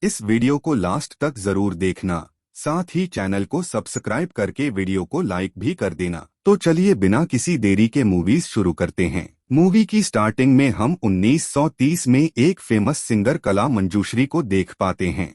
इस वीडियो को लास्ट तक जरूर देखना, साथ ही चैनल को सब्सक्राइब करके वीडियो को लाइक भी कर देना। तो चलिए बिना किसी देरी के मूवीज शुरू करते हैं। मूवी की स्टार्टिंग में हम 1930 में एक फेमस सिंगर कला मंजूश्री को देख पाते हैं,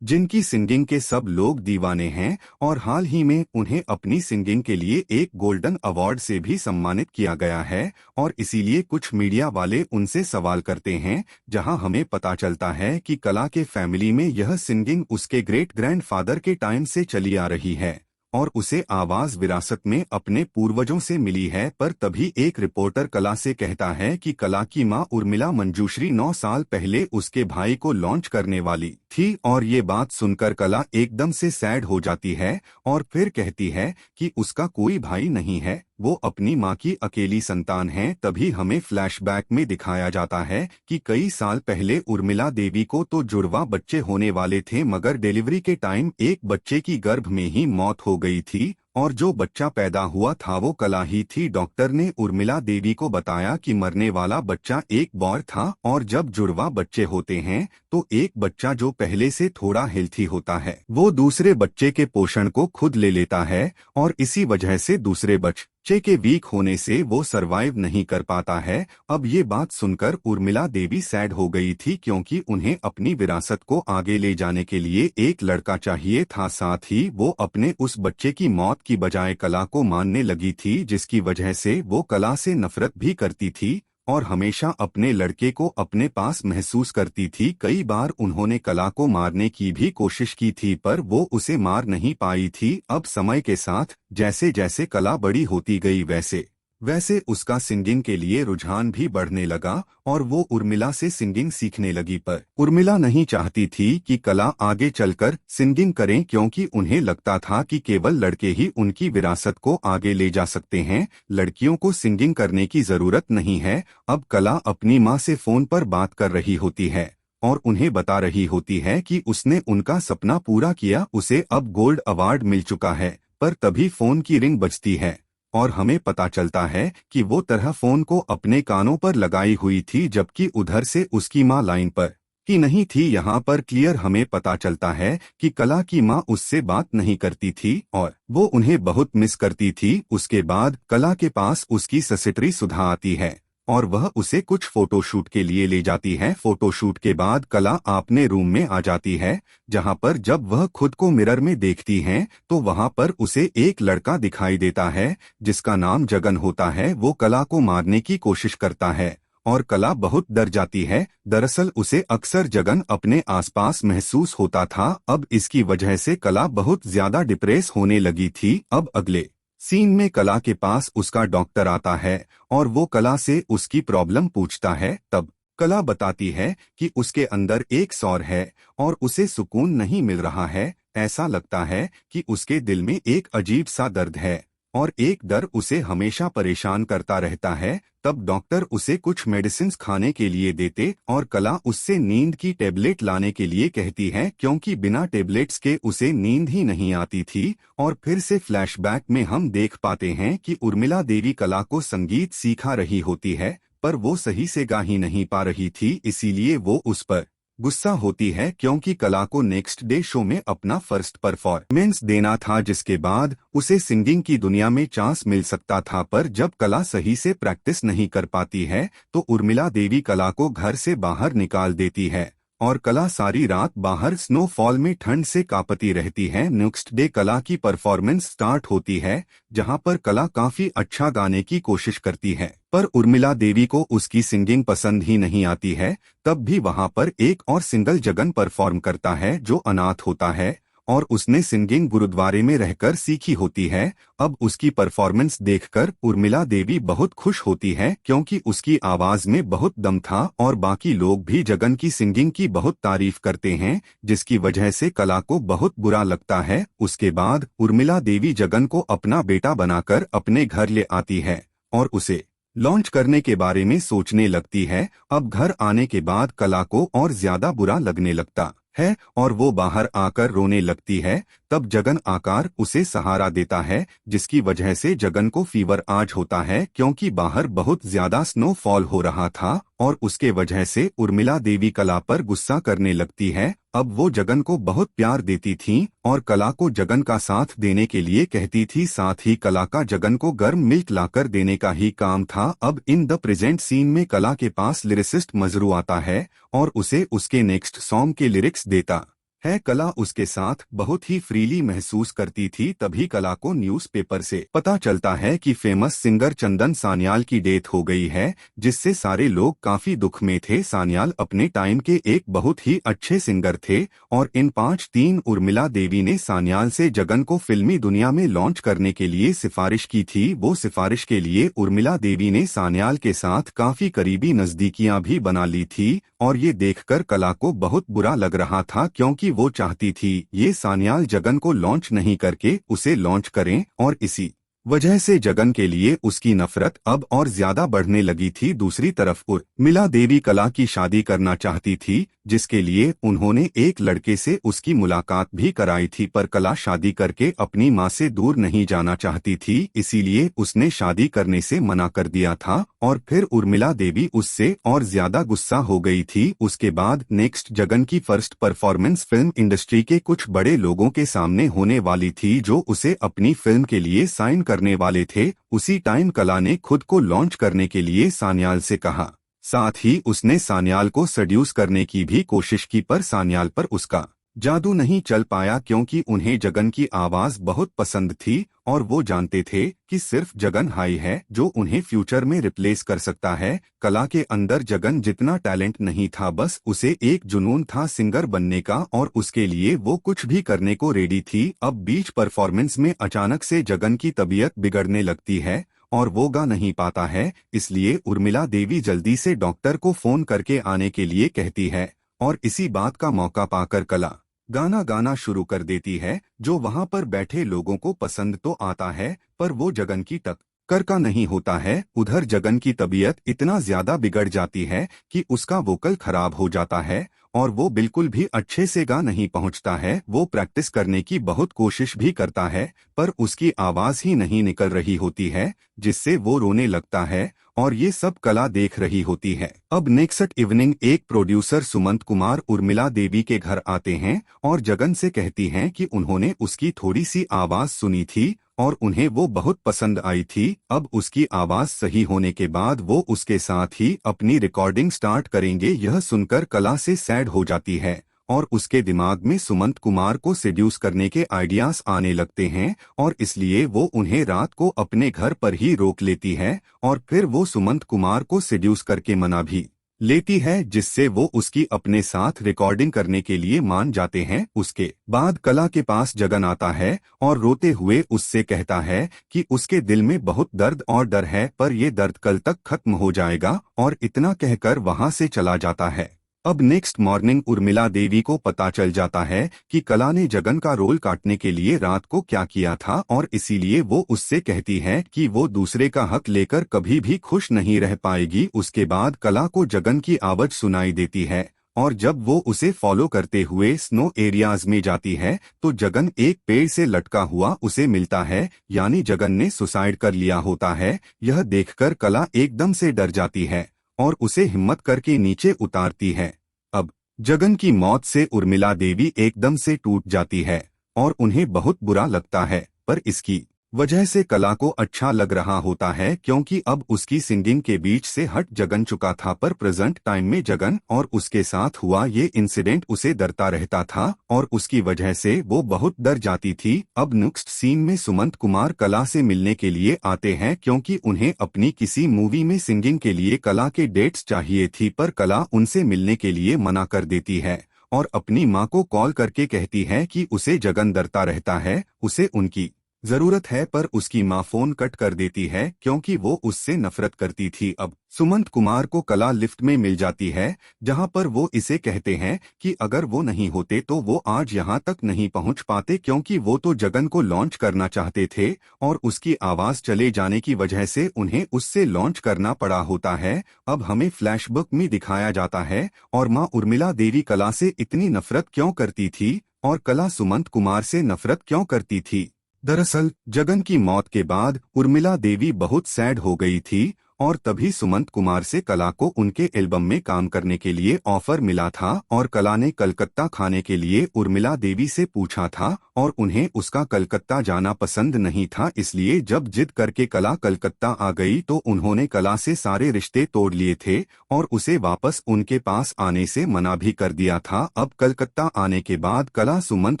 जिनकी सिंगिंग के सब लोग दीवाने हैं और हाल ही में उन्हें अपनी सिंगिंग के लिए एक गोल्डन अवार्ड से भी सम्मानित किया गया है। और इसीलिए कुछ मीडिया वाले उनसे सवाल करते हैं, जहां हमें पता चलता है कि कला के फैमिली में यह सिंगिंग उसके ग्रेट ग्रैंडफादर के टाइम से चली आ रही है और उसे आवाज विरासत में अपने पूर्वजों से मिली है। पर तभी एक रिपोर्टर कला से कहता है कि कला की मां उर्मिला मंजूश्री 9 साल पहले उसके भाई को लॉन्च करने वाली थी। और ये बात सुनकर कला एकदम से सैड हो जाती है और फिर कहती है कि उसका कोई भाई नहीं है, वो अपनी मां की अकेली संतान है। तभी हमें फ्लैशबैक में दिखाया जाता है कि कई साल पहले उर्मिला देवी को तो जुड़वा बच्चे होने वाले थे, मगर डिलीवरी के टाइम एक बच्चे की गर्भ में ही मौत हो गई थी और जो बच्चा पैदा हुआ था वो कला ही थी। डॉक्टर ने उर्मिला देवी को बताया कि मरने वाला बच्चा एक बॉय था और जब जुड़वा बच्चे होते हैं तो एक बच्चा जो पहले से थोड़ा हेल्थी होता है वो दूसरे बच्चे के पोषण को खुद ले लेता है और इसी वजह से दूसरे बच्चे के वीक होने से वो सरवाइव नहीं कर पाता है। अब ये बात सुनकर उर्मिला देवी सैड हो गई थी, क्योंकि उन्हें अपनी विरासत को आगे ले जाने के लिए एक लड़का चाहिए था। साथ ही वो अपने उस बच्चे की मौत की बजाय कला को मानने लगी थी, जिसकी वजह से वो कला से नफरत भी करती थी और हमेशा अपने लड़के को अपने पास महसूस करती थी। कई बार उन्होंने कला को मारने की भी कोशिश की थी, पर वो उसे मार नहीं पाई थी। अब समय के साथ जैसे जैसे कला बड़ी होती गई वैसे वैसे उसका सिंगिंग के लिए रुझान भी बढ़ने लगा और वो उर्मिला से सिंगिंग सीखने लगी। पर उर्मिला नहीं चाहती थी कि कला आगे चलकर सिंगिंग करें, क्योंकि उन्हें लगता था कि केवल लड़के ही उनकी विरासत को आगे ले जा सकते हैं, लड़कियों को सिंगिंग करने की जरूरत नहीं है। अब कला अपनी माँ से फोन पर बात कर रही होती है और उन्हें बता रही होती है कि उसने उनका सपना पूरा किया, उसे अब गोल्ड अवार्ड मिल चुका है। पर तभी फोन की रिंग बजती है और हमें पता चलता है कि वो तरह फोन को अपने कानों पर लगाई हुई थी, जबकि उधर से उसकी माँ लाइन पर ही नहीं थी। यहाँ पर क्लियर हमें पता चलता है कि कला की माँ उससे बात नहीं करती थी और वो उन्हें बहुत मिस करती थी। उसके बाद कला के पास उसकी ससेट्री सुधा आती है और वह उसे कुछ फोटोशूट के लिए ले जाती है। फोटोशूट के बाद कला अपने रूम में आ जाती है, जहां पर जब वह खुद को मिरर में देखती है तो वहां पर उसे एक लड़का दिखाई देता है जिसका नाम जगन होता है। वो कला को मारने की कोशिश करता है और कला बहुत डर जाती है। दरअसल उसे अक्सर जगन अपने आसपास महसूस होता था। अब इसकी वजह से कला बहुत ज्यादा डिप्रेस होने लगी थी। अब अगले सीन में कला के पास उसका डॉक्टर आता है और वो कला से उसकी प्रॉब्लम पूछता है। तब कला बताती है कि उसके अंदर एक सौर है और उसे सुकून नहीं मिल रहा है। ऐसा लगता है कि उसके दिल में एक अजीब सा दर्द है और एक डर उसे हमेशा परेशान करता रहता है। तब डॉक्टर उसे कुछ मेडिसिन खाने के लिए देते और कला उससे नींद की टेबलेट लाने के लिए कहती है, क्योंकि बिना टेबलेट्स के उसे नींद ही नहीं आती थी। और फिर से फ्लैशबैक में हम देख पाते हैं कि उर्मिला देवी कला को संगीत सिखा रही होती है, पर वो सही से गा ही नहीं पा रही थी। इसीलिए वो उस पर गुस्सा होती है, क्योंकि कला को नेक्स्ट डे शो में अपना फर्स्ट परफॉर्मेंस देना था, जिसके बाद उसे सिंगिंग की दुनिया में चांस मिल सकता था। पर जब कला सही से प्रैक्टिस नहीं कर पाती है तो उर्मिला देवी कला को घर से बाहर निकाल देती है और कला सारी रात बाहर स्नोफॉल में ठंड से कांपती रहती है। नेक्स्ट डे कला की परफॉर्मेंस स्टार्ट होती है, जहां पर कला काफी अच्छा गाने की कोशिश करती है, पर उर्मिला देवी को उसकी सिंगिंग पसंद ही नहीं आती है। तब भी वहां पर एक और सिंगल जगन परफॉर्म करता है जो अनाथ होता है और उसने सिंगिंग गुरुद्वारे में रहकर सीखी होती है। अब उसकी परफॉर्मेंस देखकर उर्मिला देवी बहुत खुश होती है, क्योंकि उसकी आवाज में बहुत दम था और बाकी लोग भी जगन की सिंगिंग की बहुत तारीफ करते हैं, जिसकी वजह से कला को बहुत बुरा लगता है। उसके बाद उर्मिला देवी जगन को अपना बेटा बनाकर अपने घर ले आती है और उसे लॉन्च करने के बारे में सोचने लगती है। अब घर आने के बाद कला को और ज्यादा बुरा लगने लगता है और वो बाहर आकर रोने लगती है। तब जगन आकर उसे सहारा देता है, जिसकी वजह से जगन को फीवर आज होता है, क्योंकि बाहर बहुत ज्यादा स्नोफॉल हो रहा था और उसके वजह से उर्मिला देवी कला पर गुस्सा करने लगती है। अब वो जगन को बहुत प्यार देती थीं और कला को जगन का साथ देने के लिए कहती थी। साथ ही कला का जगन को गर्म मिल्क लाकर देने का ही काम था। अब इन द प्रेजेंट सीन में कला के पास लिरिसिस्ट मजरू आता है और उसे उसके नेक्स्ट सॉन्ग के लिरिक्स देता है। कला उसके साथ बहुत ही फ्रीली महसूस करती थी। तभी कला को न्यूज़पेपर से पता चलता है कि फेमस सिंगर चंदन सान्याल की डेथ हो गई है, जिससे सारे लोग काफी दुख में थे। सान्याल अपने टाइम के एक बहुत ही अच्छे सिंगर थे और इन 5-3 उर्मिला देवी ने सान्याल से जगन को फिल्मी दुनिया में लॉन्च करने के लिए सिफारिश की थी। वो सिफारिश के लिए उर्मिला देवी ने सान्याल के साथ काफी करीबी नजदीकियां भी बना ली थी और ये देखकर कला को बहुत बुरा लग रहा था, क्योंकि वो चाहती थी ये सान्याल जगन को लॉन्च नहीं करके उसे लॉन्च करें और इसी वजह से जगन के लिए उसकी नफरत अब और ज्यादा बढ़ने लगी थी। दूसरी तरफ उर्मिला देवी कला की शादी करना चाहती थी, जिसके लिए उन्होंने एक लड़के से उसकी मुलाकात भी कराई थी, पर कला शादी करके अपनी मां से दूर नहीं जाना चाहती थी, इसीलिए उसने शादी करने से मना कर दिया था और फिर उर्मिला देवी उससे और ज्यादा गुस्सा हो गई थी। उसके बाद नेक्स्ट जगन की फर्स्ट परफॉर्मेंस फिल्म इंडस्ट्री के कुछ बड़े लोगों के सामने होने वाली थी, जो उसे अपनी फिल्म के लिए साइन करने वाले थे। उसी टाइम कला ने खुद को लॉन्च करने के लिए सान्याल से कहा। साथ ही उसने सान्याल को सड्यूस करने की भी कोशिश की, पर सान्याल पर उसका जादू नहीं चल पाया, क्योंकि उन्हें जगन की आवाज बहुत पसंद थी और वो जानते थे कि सिर्फ जगन हाई है जो उन्हें फ्यूचर में रिप्लेस कर सकता है। कला के अंदर जगन जितना टैलेंट नहीं था, बस उसे एक जुनून था सिंगर बनने का और उसके लिए वो कुछ भी करने को रेडी थी। अब बीच परफॉर्मेंस में अचानक से जगन की तबीयत बिगड़ने लगती है और वो गा नहीं पाता है, इसलिए उर्मिला देवी जल्दी से डॉक्टर को फोन करके आने के लिए कहती है और इसी बात का मौका पाकर कला गाना गाना शुरू कर देती है, जो वहां पर बैठे लोगों को पसंद तो आता है, पर वो जगन की टक्कर का नहीं होता है। उधर जगन की तबीयत इतना ज्यादा बिगड़ जाती है कि उसका वोकल खराब हो जाता है और वो बिल्कुल भी अच्छे से गा नहीं पहुंचता है। वो प्रैक्टिस करने की बहुत कोशिश भी करता है, पर उसकी आवाज ही नहीं निकल रही होती है, जिससे वो रोने लगता है और ये सब कला देख रही होती है। अब नेक्स्ट इवनिंग एक प्रोड्यूसर सुमंत कुमार उर्मिला देवी के घर आते हैं और जगन से कहती हैं कि उन्होंने उसकी थोड़ी सी आवाज सुनी थी और उन्हें वो बहुत पसंद आई थी। अब उसकी आवाज सही होने के बाद वो उसके साथ ही अपनी रिकॉर्डिंग स्टार्ट करेंगे। यह सुनकर कला से सैड हो जाती है और उसके दिमाग में सुमंत कुमार को सेड्यूस करने के आइडियाज आने लगते हैं और इसलिए वो उन्हें रात को अपने घर पर ही रोक लेती है और फिर वो सुमंत कुमार को सेड्यूस करके मना भी लेती है, जिससे वो उसकी अपने साथ रिकॉर्डिंग करने के लिए मान जाते हैं। उसके बाद कला के पास जगन आता है और रोते हुए उससे कहता है कि उसके दिल में बहुत दर्द और डर है, पर ये दर्द कल तक खत्म हो जाएगा, और इतना कहकर वहां से चला जाता है। अब नेक्स्ट मॉर्निंग उर्मिला देवी को पता चल जाता है कि कला ने जगन का रोल काटने के लिए रात को क्या किया था और इसीलिए वो उससे कहती है कि वो दूसरे का हक लेकर कभी भी खुश नहीं रह पाएगी। उसके बाद कला को जगन की आवाज सुनाई देती है और जब वो उसे फॉलो करते हुए स्नो एरियाज में जाती है तो जगन एक पेड़ से लटका हुआ उसे मिलता है, यानी जगन ने सुसाइड कर लिया होता है। यह देखकर कला एकदम से डर जाती है और उसे हिम्मत करके नीचे उतारती है। अब जगन की मौत से उर्मिला देवी एकदम से टूट जाती है और उन्हें बहुत बुरा लगता है, पर इसकी वजह से कला को अच्छा लग रहा होता है, क्योंकि अब उसकी सिंगिंग के बीच से हट जगन चुका था। पर प्रेजेंट टाइम में जगन और उसके साथ हुआ ये इंसिडेंट उसे डरता रहता था और उसकी वजह से वो बहुत डर जाती थी। अब नेक्स्ट सीन में सुमंत कुमार कला से मिलने के लिए आते हैं, क्योंकि उन्हें अपनी किसी मूवी में सिंगिंग के लिए कला के डेट्स चाहिए थी, पर कला उनसे मिलने के लिए मना कर देती है और अपनी माँ को कॉल करके कहती है कि उसे जगन डरता रहता है, उसे उनकी जरूरत है, पर उसकी माँ फोन कट कर देती है क्योंकि वो उससे नफरत करती थी। अब सुमंत कुमार को कला लिफ्ट में मिल जाती है, जहां पर वो इसे कहते हैं कि अगर वो नहीं होते तो वो आज यहां तक नहीं पहुंच पाते, क्योंकि वो तो जगन को लॉन्च करना चाहते थे और उसकी आवाज चले जाने की वजह से उन्हें उससे लॉन्च करना पड़ा होता है। अब हमें फ्लैशबैक में दिखाया जाता है और माँ उर्मिला देवी कला से इतनी नफरत क्यों करती थी और कला सुमंत कुमार से नफरत क्यों करती थी। दरअसल जगन की मौत के बाद उर्मिला देवी बहुत सैड हो गई थी और तभी सुमंत कुमार से कला को उनके एल्बम में काम करने के लिए ऑफर मिला था और कला ने कलकत्ता खाने के लिए उर्मिला देवी से पूछा था और उन्हें उसका कलकत्ता जाना पसंद नहीं था। इसलिए जब जिद करके कला कलकत्ता आ गई तो उन्होंने कला से सारे रिश्ते तोड़ लिए थे और उसे वापस उनके पास आने से मना भी कर दिया था। अब कलकत्ता आने के बाद कला सुमंत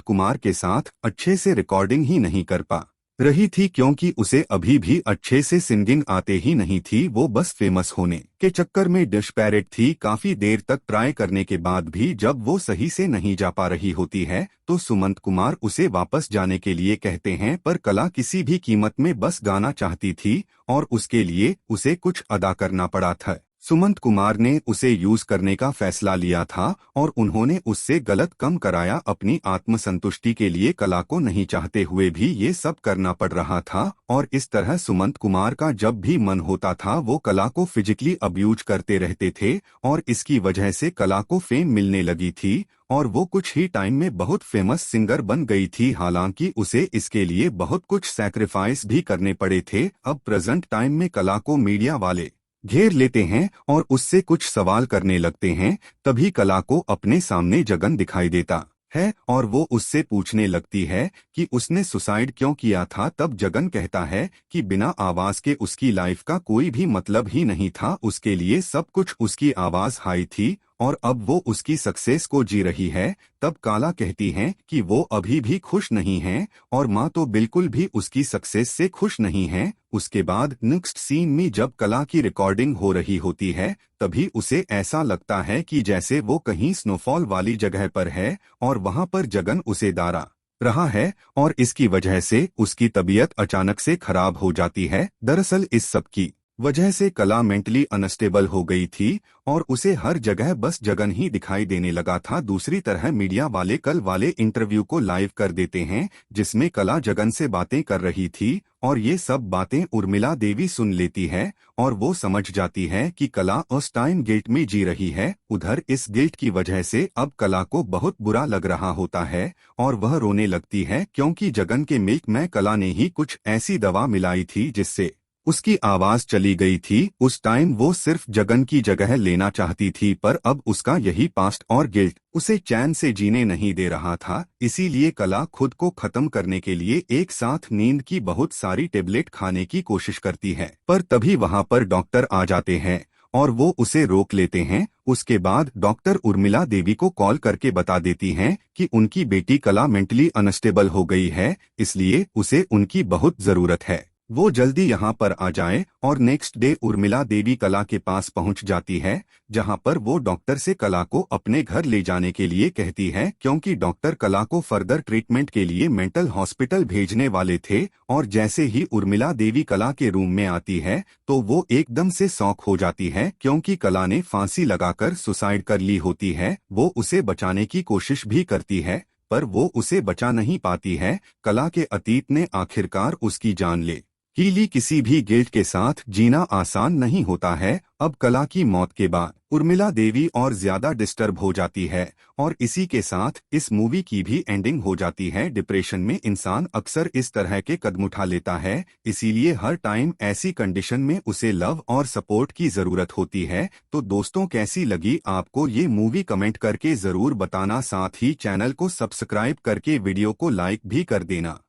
कुमार के साथ अच्छे से रिकॉर्डिंग ही नहीं कर पा रही थी क्योंकि उसे अभी भी अच्छे से सिंगिंग आते ही नहीं थी। वो बस फेमस होने के चक्कर में डिस्पैरेट थी। काफी देर तक ट्राई करने के बाद भी जब वो सही से नहीं जा पा रही होती है तो सुमंत कुमार उसे वापस जाने के लिए कहते हैं, पर कला किसी भी कीमत में बस गाना चाहती थी और उसके लिए उसे कुछ अदा करना पड़ा था। सुमंत कुमार ने उसे यूज करने का फैसला लिया था और उन्होंने उससे गलत कम कराया। अपनी आत्मसंतुष्टि के लिए कला को नहीं चाहते हुए भी ये सब करना पड़ रहा था और इस तरह सुमंत कुमार का जब भी मन होता था वो कला को फिजिकली अब्यूज करते रहते थे और इसकी वजह से कला को फेम मिलने लगी थी और वो कुछ ही टाइम में बहुत फेमस सिंगर बन गई थी। हालांकि उसे इसके लिए बहुत कुछ सैक्रिफाइस भी करने पड़े थे। अब प्रेजेंट टाइम में कला को मीडिया वाले घेर लेते हैं और उससे कुछ सवाल करने लगते हैं। तभी कला को अपने सामने जगन दिखाई देता है और वो उससे पूछने लगती है कि उसने सुसाइड क्यों किया था। तब जगन कहता है कि बिना आवाज के उसकी लाइफ का कोई भी मतलब ही नहीं था, उसके लिए सब कुछ उसकी आवाज हाई थी और अब वो उसकी सक्सेस को जी रही है। तब काला कहती हैं कि वो अभी भी खुश नहीं है और माँ तो बिल्कुल भी उसकी सक्सेस से खुश नहीं है। उसके बाद नेक्स्ट सीन में जब कला की रिकॉर्डिंग हो रही होती है तभी उसे ऐसा लगता है कि जैसे वो कहीं स्नोफॉल वाली जगह पर है और वहाँ पर जगन उसे दारा रहा है और इसकी वजह से उसकी तबीयत अचानक से खराब हो जाती है। दरअसल इस सब की वजह से कला मेंटली अनस्टेबल हो गई थी और उसे हर जगह बस जगन ही दिखाई देने लगा था। दूसरी तरह मीडिया वाले कल वाले इंटरव्यू को लाइव कर देते हैं जिसमें कला जगन से बातें कर रही थी और ये सब बातें उर्मिला देवी सुन लेती है और वो समझ जाती है कि कला उस टाइम गिल्ट में जी रही है। उधर इस गिल्ट की वजह से अब कला को बहुत बुरा लग रहा होता है और वह रोने लगती है क्योंकि जगन के मिल्क में कला ने ही कुछ ऐसी दवा मिलाई थी जिससे उसकी आवाज चली गई थी। उस टाइम वो सिर्फ जगन की जगह लेना चाहती थी पर अब उसका यही पास्ट और गिल्ट उसे चैन से जीने नहीं दे रहा था। इसीलिए कला खुद को खत्म करने के लिए एक साथ नींद की बहुत सारी टेबलेट खाने की कोशिश करती है, पर तभी वहां पर डॉक्टर आ जाते हैं और वो उसे रोक लेते हैं। उसके बाद डॉक्टर उर्मिला देवी को कॉल करके बता देती हैं कि उनकी बेटी कला मेंटली अनस्टेबल हो गई है, इसलिए उसे उनकी बहुत जरूरत है, वो जल्दी यहाँ पर आ जाए। और नेक्स्ट डे उर्मिला देवी कला के पास पहुँच जाती है जहाँ पर वो डॉक्टर से कला को अपने घर ले जाने के लिए कहती है क्योंकि डॉक्टर कला को फर्दर ट्रीटमेंट के लिए मेंटल हॉस्पिटल भेजने वाले थे। और जैसे ही उर्मिला देवी कला के रूम में आती है तो वो एकदम से शॉक हो जाती है क्योंकि कला ने फांसी लगाकर सुसाइड कर ली होती है। वो उसे बचाने की कोशिश भी करती है पर वो उसे बचा नहीं पाती है। कला के अतीत ने आखिरकार उसकी जान ले ही ली। किसी भी गिल्ट के साथ जीना आसान नहीं होता है। अब कला की मौत के बाद उर्मिला देवी और ज्यादा डिस्टर्ब हो जाती है और इसी के साथ इस मूवी की भी एंडिंग हो जाती है। डिप्रेशन में इंसान अक्सर इस तरह के कदम उठा लेता है, इसीलिए हर टाइम ऐसी कंडीशन में उसे लव और सपोर्ट की जरूरत होती है। तो दोस्तों कैसी लगी आपको ये मूवी कमेंट करके जरूर बताना, साथ ही चैनल को सब्सक्राइब करके वीडियो को लाइक भी कर देना।